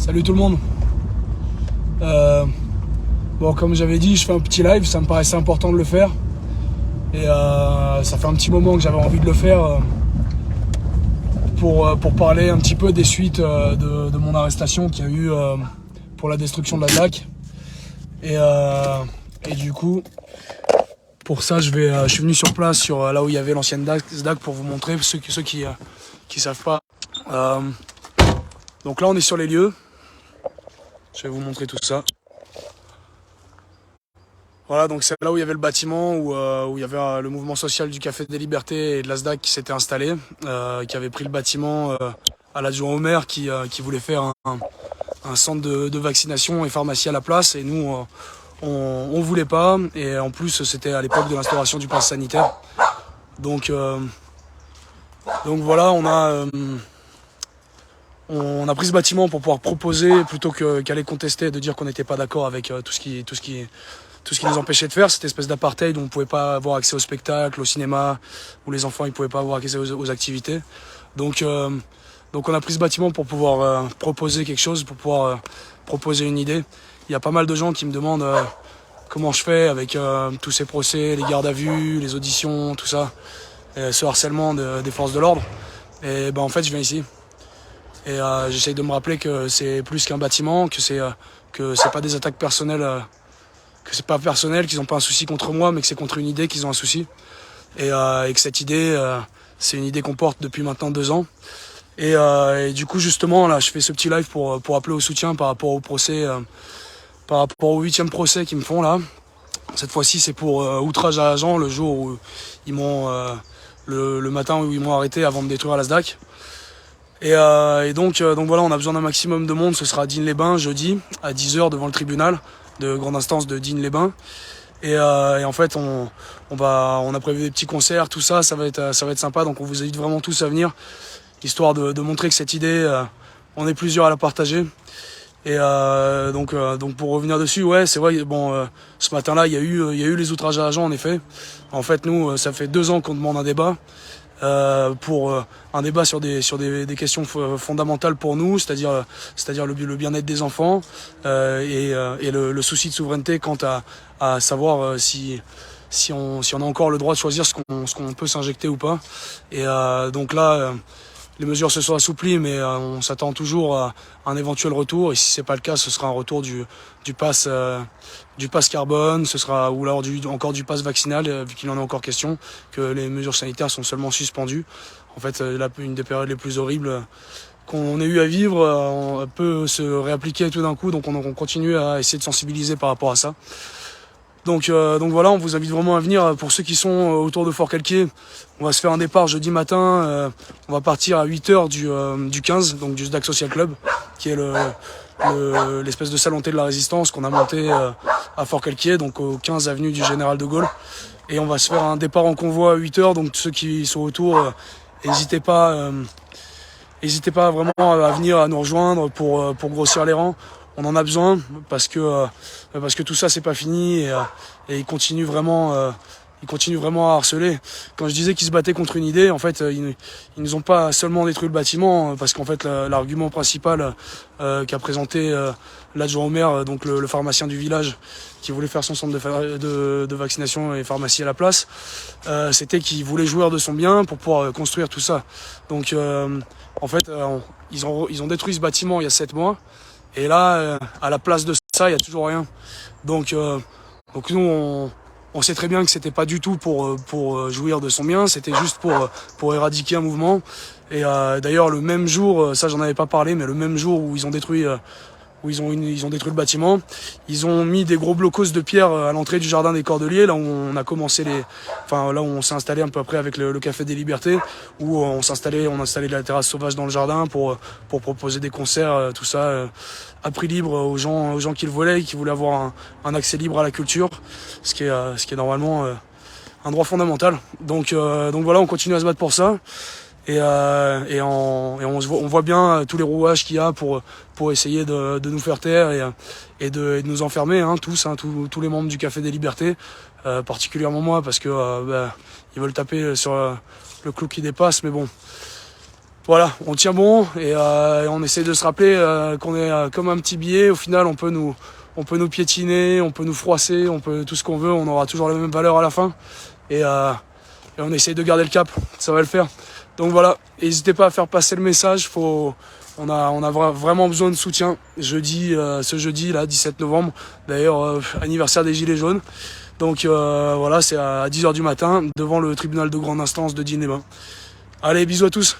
Salut tout le monde. Bon, comme j'avais dit, je fais un petit live, ça me paraissait important de le faire. Et ça fait un petit moment que j'avais envie de le faire pour parler un petit peu des suites de mon arrestation qu'il y a eu pour la destruction de la SDAC. Et du coup, pour ça, je suis venu sur place, sur là où il y avait l'ancienne SDAC, pour vous montrer, ceux qui savent pas. Donc là, on est sur les lieux. Je vais vous montrer tout ça. Voilà, donc c'est là où il y avait le bâtiment, où il y avait le mouvement social du Café des Libertés et de la SDAC qui s'était installé, qui avait pris le bâtiment à l'adjoint au maire qui voulait faire un centre de vaccination et pharmacie à la place. Et nous, on voulait pas. Et en plus, c'était à l'époque de l'instauration du pass sanitaire. Donc voilà, on a pris ce bâtiment pour pouvoir proposer, plutôt qu'aller contester, de dire qu'on n'était pas d'accord avec tout ce qui nous empêchait de faire, cette espèce d'apartheid où on ne pouvait pas avoir accès au spectacle, au cinéma, où les enfants ne pouvaient pas avoir accès aux activités. Donc on a pris ce bâtiment pour pouvoir proposer quelque chose, pour pouvoir proposer une idée. Il y a pas mal de gens qui me demandent comment je fais avec tous ces procès, les gardes à vue, les auditions, tout ça, ce harcèlement des forces de l'ordre. Et en fait, je viens ici. Et j'essaye de me rappeler que c'est plus qu'un bâtiment, que c'est pas des attaques personnelles, que c'est pas personnel, qu'ils n'ont pas un souci contre moi, mais que c'est contre une idée qu'ils ont un souci. Et que cette idée, c'est une idée qu'on porte depuis maintenant 2 ans. Et du coup, justement, là, je fais ce petit live pour appeler au soutien par rapport au procès, par rapport au 8e procès qu'ils me font là. Cette fois-ci, c'est pour outrage à agent, le jour où ils m'ont, le matin où ils m'ont arrêté avant de détruire la SDAC. Et donc voilà, on a besoin d'un maximum de monde. Ce sera à Digne-les-Bains jeudi à 10h devant le tribunal de grande instance de Digne-les-Bains. Et en fait, on a prévu des petits concerts, tout ça, ça va être sympa. Donc on vous invite vraiment tous à venir, histoire de montrer que cette idée, on est plusieurs à la partager. Et donc pour revenir dessus, ouais, c'est vrai. Bon, ce matin-là, il y a eu les outrages à agents, en effet. En fait, nous, ça fait 2 ans qu'on demande un débat. Pour un débat sur des questions fondamentales pour nous, c'est-à-dire le bien-être des enfants et le souci de souveraineté quant à savoir si on a encore le droit de choisir ce qu'on peut s'injecter ou pas. Et donc là, les mesures se sont assouplies, mais on s'attend toujours à un éventuel retour. Et si c'est pas le cas, ce sera un retour du pass carbone, ce sera ou alors encore du pass vaccinal, vu qu'il en est encore question, que les mesures sanitaires sont seulement suspendues. En fait, une des périodes les plus horribles qu'on ait eu à vivre peut se réappliquer tout d'un coup. Donc on continue à essayer de sensibiliser par rapport à ça. Donc voilà, on vous invite vraiment à venir. Pour ceux qui sont autour de Fort-Calquier, on va se faire un départ jeudi matin. On va partir à 8h du 15, donc du SDAC Social Club, qui est l'espèce de salon thé de la résistance qu'on a monté à Fort-Calquier, donc au 15 avenue du Général de Gaulle. Et on va se faire un départ en convoi à 8h, donc ceux qui sont autour, n'hésitez pas vraiment à venir, à nous rejoindre pour grossir les rangs. On en a besoin parce que tout ça c'est pas fini et ils continuent vraiment à harceler. Quand je disais qu'ils se battaient contre une idée, en fait ils nous ont pas seulement détruit le bâtiment, parce qu'en fait l'argument principal qu'a présenté l'adjoint au maire, donc le pharmacien du village qui voulait faire son centre de vaccination et pharmacie à la place, c'était qu'il voulait jouir de son bien pour pouvoir construire tout ça. Donc en fait ils ont détruit ce bâtiment il y a 7 mois. Et là, à la place de ça, il n'y a toujours rien. Donc nous, on sait très bien que c'était pas du tout pour jouir de son bien, c'était juste pour éradiquer un mouvement. Et d'ailleurs, le même jour, ça j'en avais pas parlé, mais le même jour où ils ont détruit le bâtiment, ils ont mis des gros blocos de pierre à l'entrée du jardin des Cordeliers, là où on a commencé là où on s'est installé un peu après avec le Café des Libertés, où on a installé de la terrasse sauvage dans le jardin pour proposer des concerts, tout ça, à prix libre aux gens qui le voulaient, qui voulaient avoir un accès libre à la culture, ce qui est normalement un droit fondamental. Donc voilà, on continue à se battre pour ça. Et on voit bien tous les rouages qu'il y a pour essayer de nous faire taire et de nous enfermer, tous les membres du Café des Libertés, particulièrement moi, parce que ils veulent taper sur le clou qui dépasse, mais bon, voilà, on tient bon et on essaie de se rappeler qu'on est comme un petit billet. Au final, on peut nous piétiner, on peut nous froisser, on peut tout ce qu'on veut, on aura toujours la même valeur à la fin. Et on essaye de garder le cap, ça va le faire. Donc voilà, n'hésitez pas à faire passer le message. On a vraiment besoin de soutien. Ce jeudi, là, 17 novembre, d'ailleurs, anniversaire des Gilets jaunes. Donc voilà, c'est à 10h du matin, devant le tribunal de grande instance de Digne-les-Bains. Allez, bisous à tous.